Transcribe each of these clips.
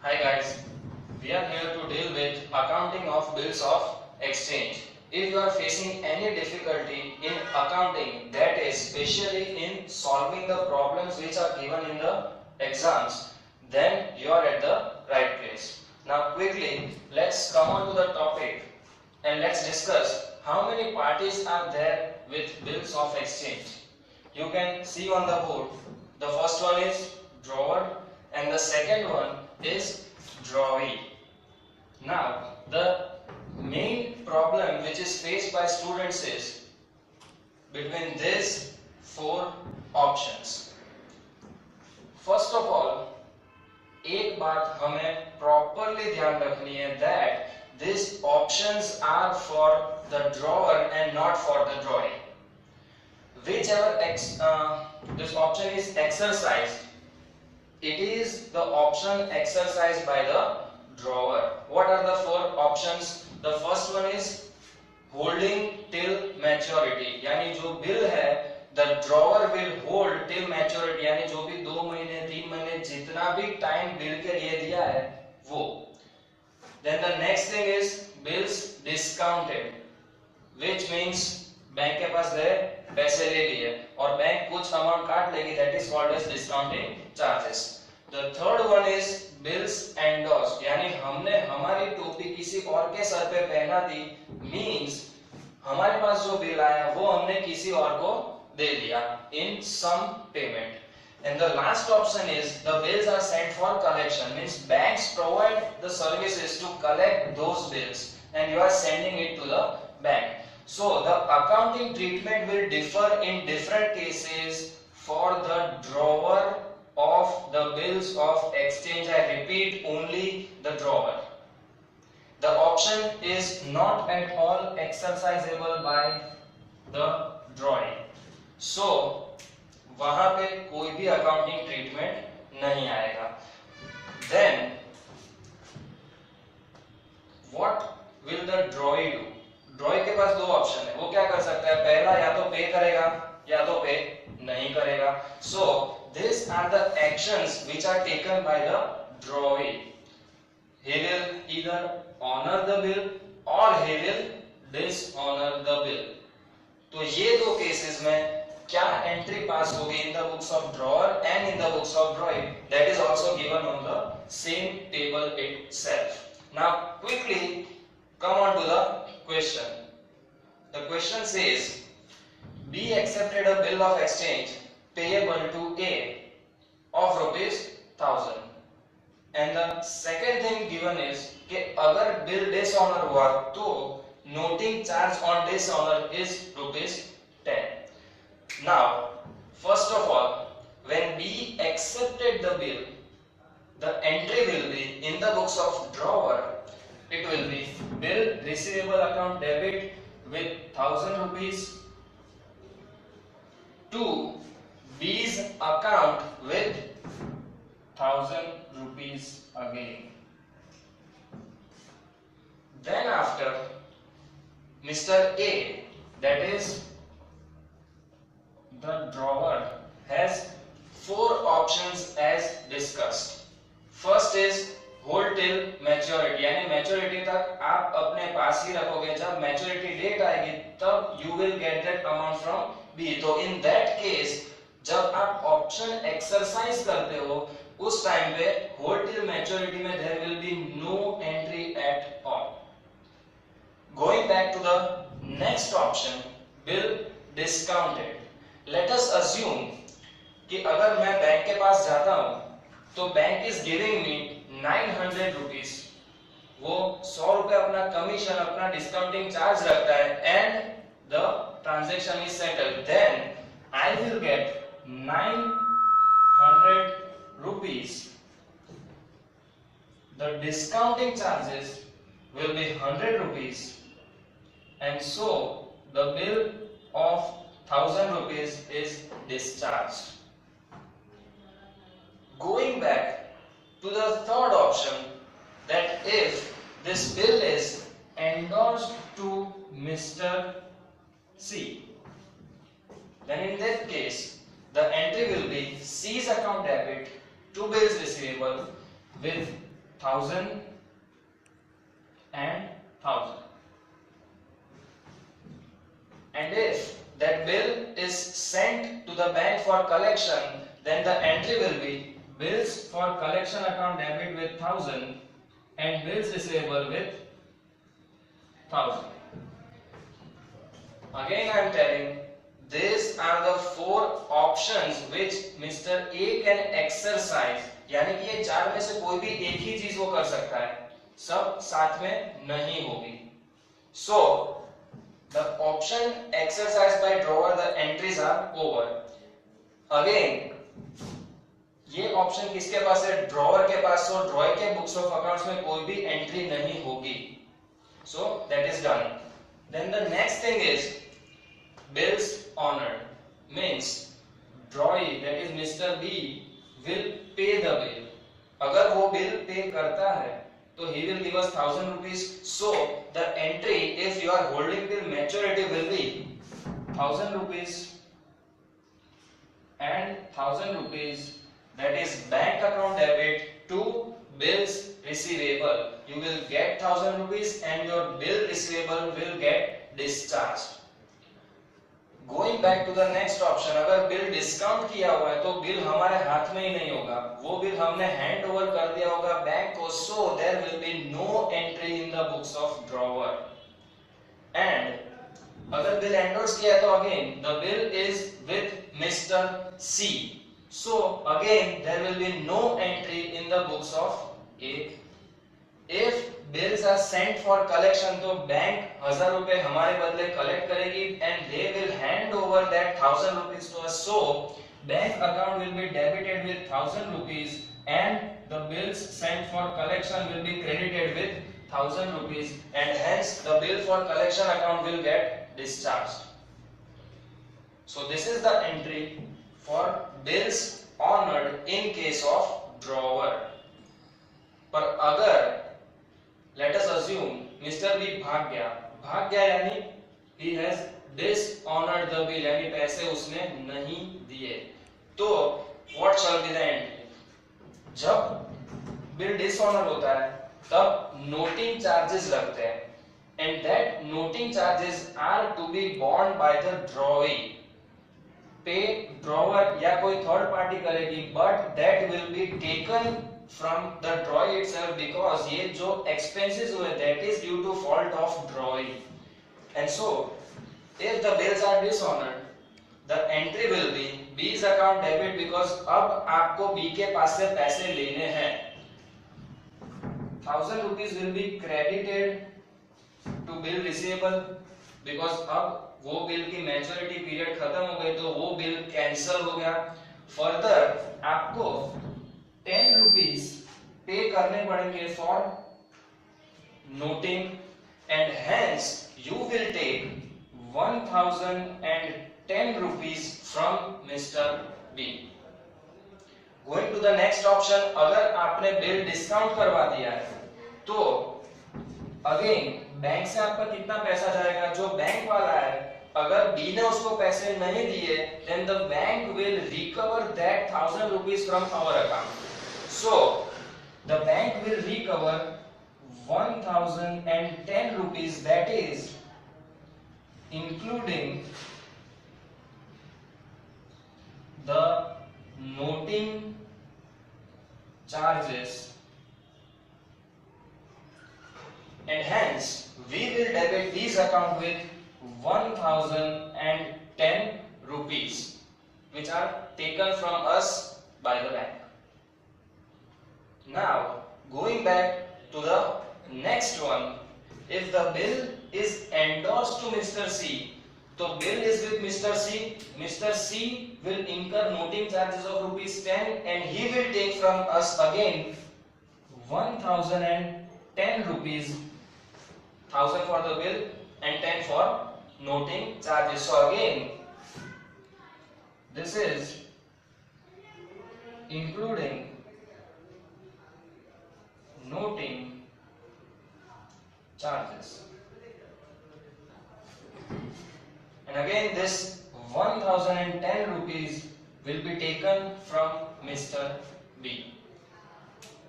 Hi guys, we are here to deal with accounting of bills of exchange. If you are facing any difficulty in accounting, that is especially in solving the problems which are given in the exams, then you are at the right place. Now quickly, let's come on to the topic and let's discuss how many parties are there with bills of exchange. You can see on the board, the first one is drawer and the second one is drawee. Now, the main problem which is faced by students is between these four options. First of all, एक बात हमें properly ध्यान रखनी है that these options are for the drawer and not for the drawee. Whichever this option is exercised, it is the option exercised by the drawer. What are the four options? The first one is holding till maturity. यानी जो bill है, the drawer will hold till maturity. यानी जो भी 2 महीने 3 महीने जितना भी time bill के लिए दिया है वो. Then the next thing is bills discounted, which means bank के पास गए पैसे ले लिए और बैंक कुछ अमाउंट काट लेगी, that is called as discounting charges. The third one is bills endorsed, यानी हमने हमारी टोपी किसी और के सर पे पहना दी, means हमारे पास जो बिल आया वो हमने किसी और को दे दिया in some payment. And the last option is the bills are sent for collection, means banks provide the services to collect those bills and you are sending it to the bank. So the accounting treatment will differ in different cases for the drawer of the bills of exchange. I repeat, only the drawer. The option is not at all exercisable by the drawing. So वहां पे कोई भी accounting treatment नहीं आएगा. Then what will the drawee do? ड्रॉई के पास दो option है, वो क्या कर सकता है? पहला या तो पे करेगा या तो पे नहीं करेगा. So this are the actions which are taken by the drawee. He will either honour the bill और he will dishonour the bill. तो ये दो केसेस में क्या एंट्री पास होगी in the books of drawer and in the books of drawee, that is also given on the same table itself. Now quickly come on to the question. The question says B accepted a bill of exchange payable to A of rupees 1000 and the second thing given is कि अगर bill dishonor हुआ तो noting charge on dishonor is rupees 10. Now first of all, when B accepted the bill, the entry will be in the books of drawer. It will be bill receivable account debit with 1000 rupees to B's account with 1000 rupees again. Then after Mr. A, that is the drawer, has four options as discussed. First is hold till maturity, यानी maturity तक आप अपने पास ही रखोगे. जब maturity date आएगी तब you will get that amount from B. तो in that case जब आप ऑप्शन एक्सरसाइज करते हो उस टाइम पे होल्ड टिल मैच्योरिटी में there will be no entry at all. Going back to the next option, bill discounted. Let us assume कि अगर मैं बैंक के पास जाता हूं तो bank is giving me 900 rupees. वो 100 रुपए अपना कमीशन, अपना डिस्काउंटिंग चार्ज रखता है and the transaction is settled. Then I will get 900 rupees. The discounting charges will be 100 rupees and so the bill of 1000 rupees is discharged. Going back to the third option, that if this bill is endorsed to Mr. C, then in that case The entry will be C's account debit to bills receivable with 1000 and 1000. And if that bill is sent to the bank for collection, then the entry will be bills for collection account debit with 1000 and bills receivable with 1000. Again I am telling, these are the four options which Mr. A can exercise. यानी कि ये चार में से कोई भी एक ही चीज वो कर सकता है, सब साथ में नहीं होगी. So the option exercised by drawer, the entries are over. Again, ये ऑप्शन किसके पास है? ड्रॉवर के पास. So ड्रॉवर के बुक्स ऑफ अकाउंट्स में कोई भी एंट्री नहीं होगी. So that is done. Then the next thing is bills honored. Means drawee, that is Mr. B, will pay the bill. अगर वो बिल पे करता है तो he will give us 1000 rupees. So the entry, if you are holding till maturity, will be 1000 rupees and 1000 rupees, that is bank account debit to bills receivable. You will get 1000 rupees and your bill receivable will get discharged. Going back to the next option, अगर bill discount किया हुआ है तो bill हमारे हाथ में ही नहीं होगा, वो बिल हमने हैंड ओवर कर दिया होगा बैंक को. So there will be no entry in the books of drawer. And अगर बिल एंडोर्स किया तो again the bill is with Mr. C. So again there will be no entry in the books of A. If bills are sent for collection, तो bank 1000 रुपए हमारे बदले collect करेगी and they will hand over that 1000 rupees to us. So bank account will be debited with 1000 rupees and the bills sent for collection will be credited with 1000 rupees and hence the bill for collection account will get discharged. So this is the entry for bills honored in case of drawer. पर अगर let us assume Mr. B भाग गया यानी he has dishonored the bill, यानी पैसे उसने नहीं दिए, तो what shall be the entry? जब बिल डिसऑनर होता है तब नोटिंग चार्जेस लगते हैं and that noting charges are to be borne by the drawee. पे ड्रॉवर या कोई थर्ड पार्टी करेगी, but that will be taken from the drawee itself because ये जो expenses हुए that is due to fault of drawee. And so if the bills are dishonored, the entry will be B's account debit because अब आपको B के पास से पैसे लेने हैं. 1000 rupees will be credited to bill receivable because अब वो bill की मैच्योरिटी पीरियड खत्म हो गई तो वो बिल कैंसिल हो गया. फर्दर आपको 10 rupees पे करने पड़ेंगे for noting and hence you will take 1010 rupees from Mr. B. Going to the next option, अगर आपने बिल डिस्काउंट करवा दिया है तो अगेन बैंक से आपका कितना पैसा जाएगा? जो बैंक वाला है अगर बी ने उसको पैसे नहीं दिए then the bank will recover that 1000 rupees from our account. So the bank will recover 1010 rupees, that is including the noting charges and hence we will debit these account with 1010 rupees which are taken from us by the bank. Now going back to the next one, if the bill is endorsed to Mr. C, so bill is with Mr. C, Mr. C will incur noting charges of rupees 10 and he will take from us again 1010 rupees, 1000 for the bill and 10 for noting charges. So again this is including noting charges and again this 1010 rupees will be taken from Mr. B.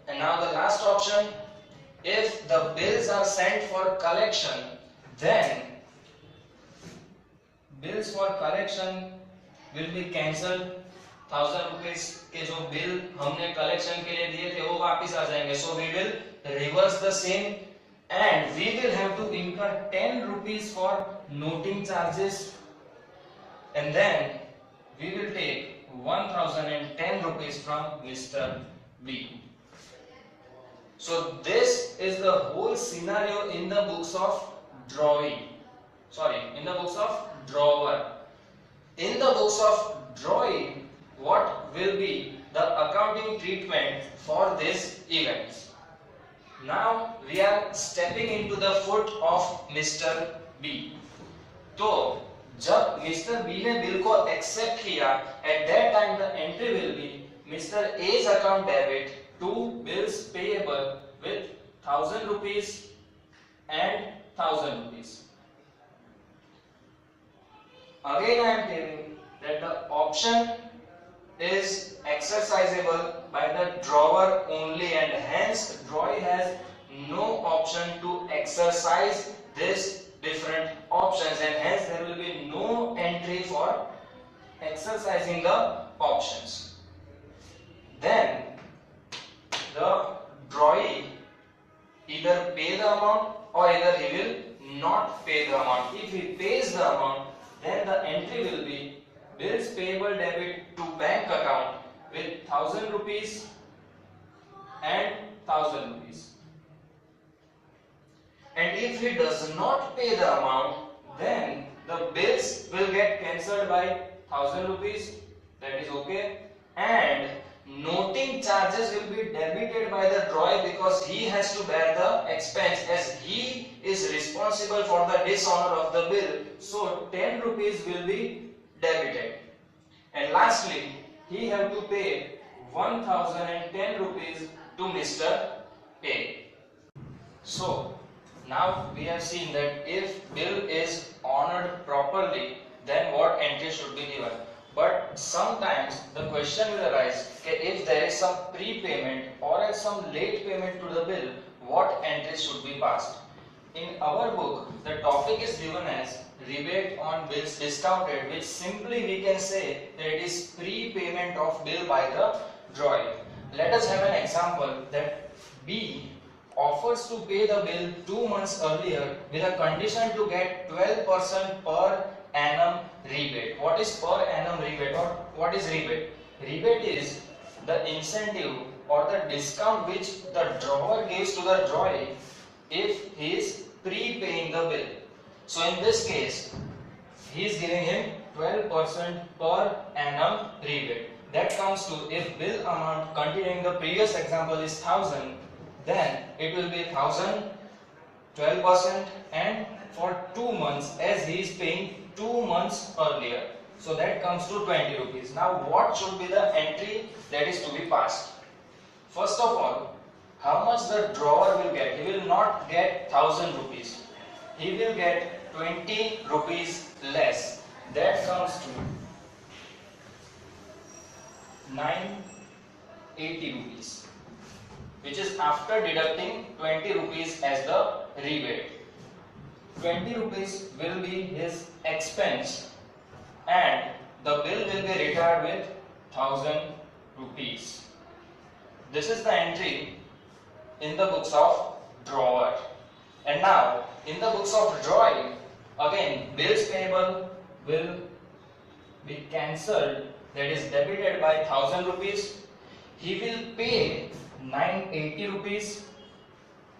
And now the last option, if the bills are sent for collection, then bills for collection will be cancelled. 1000 rupees के जो bill हमने collection के लिए दिए थे वो वापस आ जाएंगे. So we will reverse the same and we will have to incur 10 rupees for noting charges, and then we will take 1010 rupees from Mr. B. So this is the whole scenario in the books of drawing. In the books of drawer. In the books of drawing, what will be the accounting treatment for these events? Now we are stepping into the foot of Mr. B. तो जब Mr. B ने bill को accept किया, at that time the entry will be Mr. A's account debit to bills payable with 1000 rupees and 1000 rupees. Again I am telling that the option is exercisable by the drawer only, and hence drawee has no option to exercise this different options, and hence there will be no entry for exercising the options. Then the drawee either pay the amount or either he will not pay the amount. If he pays the amount, then the entry will be bills payable debit to bank account with 1000 rupees and 1000 rupees. And if he does not pay the amount, then the bills will get cancelled by 1000 rupees. That is okay. And noting charges will be debited by the drawee because he has to bear the expense as he is responsible for the dishonor of the bill. So 10 rupees will be debited. And lastly, he have to pay 1010 rupees to Mr. A. So now we have seen that if bill is honored properly, then what entry should be given. But sometimes the question will arise, if there is some prepayment or some late payment to the bill, what entry should be passed? In our book, the topic is given as rebate on bills discounted, which simply we can say that it is prepayment of bill by the drawee. Let us have an example that B offers to pay the bill 2 months earlier with a condition to get 12% per annum rebate. What is per annum rebate or what is rebate? Rebate is the incentive or the discount which the drawer gives to the drawee if he is prepaying the bill. So in this case, he is giving him 12% per annum rebate. That comes to, if bill amount continuing the previous example is 1000, then it will be 1000, 12%, and for 2 months as he is paying 2 months earlier. So that comes to 20 rupees. Now what should be the entry that is to be passed? First of all, how much the drawer will get? He will not get 1000 rupees. He will get 20 rupees less. That comes to 980 rupees, which is after deducting 20 rupees as the rebate. 20 rupees will be his expense and the bill will be retired with 1000 rupees. This is the entry in the books of drawer. And now in the books of drawing, again bills payable will be cancelled, that is debited by 1000 rupees. He will pay 980 rupees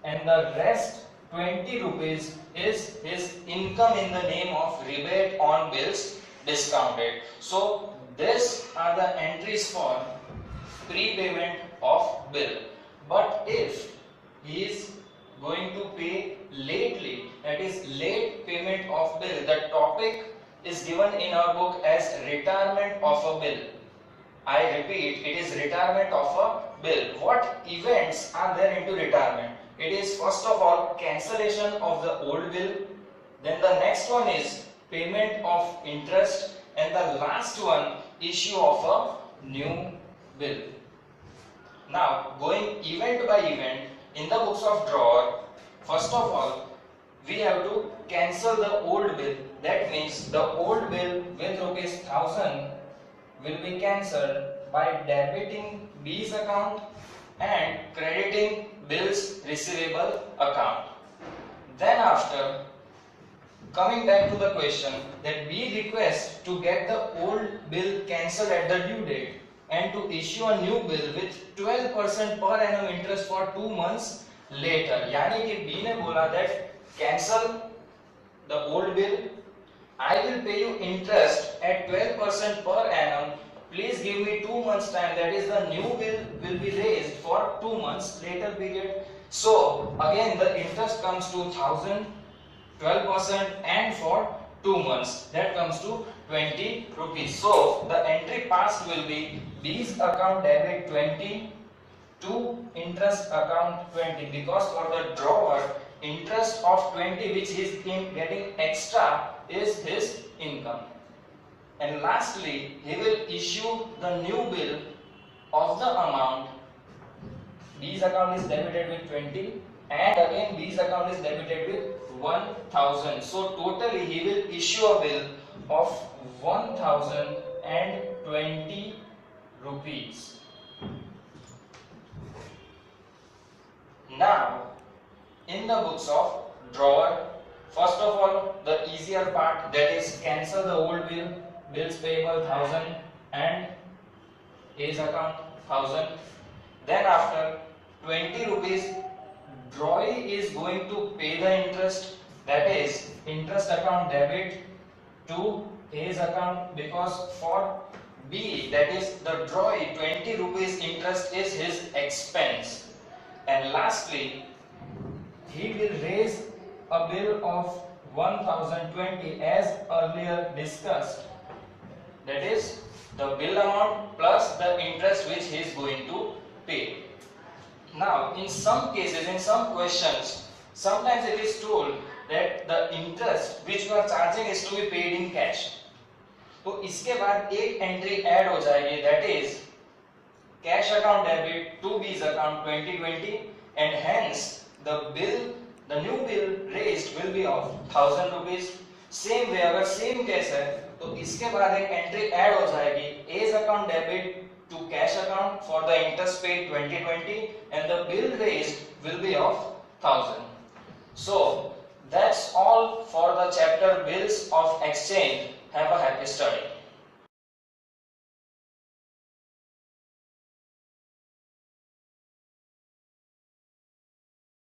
and the rest 20 rupees is his income in the name of rebate on bills discounted. So these are the entries for prepayment of bill. But if he is going to pay lately, that is late payment of bill, the topic is given in our book as retirement of a bill. I repeat, it is retirement of a bill. What events are there into retirement? It is first of all cancellation of the old bill, then the next one is payment of interest, and the last one issue of a new bill. Now going event by event in the books of drawer, first of all we have to cancel the old bill. That means the old bill with rupees 1000 will be cancelled by debiting B's account and crediting bills receivable account. Then after, coming back to the question that B requests to get the old bill cancelled at the due date and to issue a new bill with 12% per annum interest for 2 months later. यानी कि B ने बोला that cancel the old bill, I will pay you interest at 12% per annum. Please give me 2 months time. That is, the new bill will be raised for 2 months later period. So again the interest comes to 1000, 12%, and for 2 months that comes to 20 rupees. So the entry passed will be B's account debit 20 to interest account 20, because for the drawer interest of 20 which he is getting extra is his income. And lastly he will issue the new bill of the amount. B's account is debited with 20 and again B's account is debited with 1000. So totally he will issue a bill of 1020 rupees. Now in the books of drawer, first of all the easier part, that is cancel the old bill. Bills payable 1000 and A's account 1000. Then after 20 rupees drawee is going to pay the interest, that is interest account debit to A's account, because for B, that is the drawee, 20 rupees interest is his expense. And lastly he will raise a bill of 1020 as earlier discussed, that is the bill amount plus the interest which he is going to pay. Now in some cases, in some questions, sometimes it is told that the interest which you are charging is to be paid in cash. तो इसके बाद एक entry add हो जाएगी, that is cash account debit to B's account 2020, and hence the new bill raised will be of 1000 rupees. Same way अगर same case है तो इसके बाद एक एंट्री ऐड हो जाएगी, A's account debit to cash account for the interest paid 2020, and the bill raised will be of 1000. So that's all for the chapter bills of exchange. Have a happy study.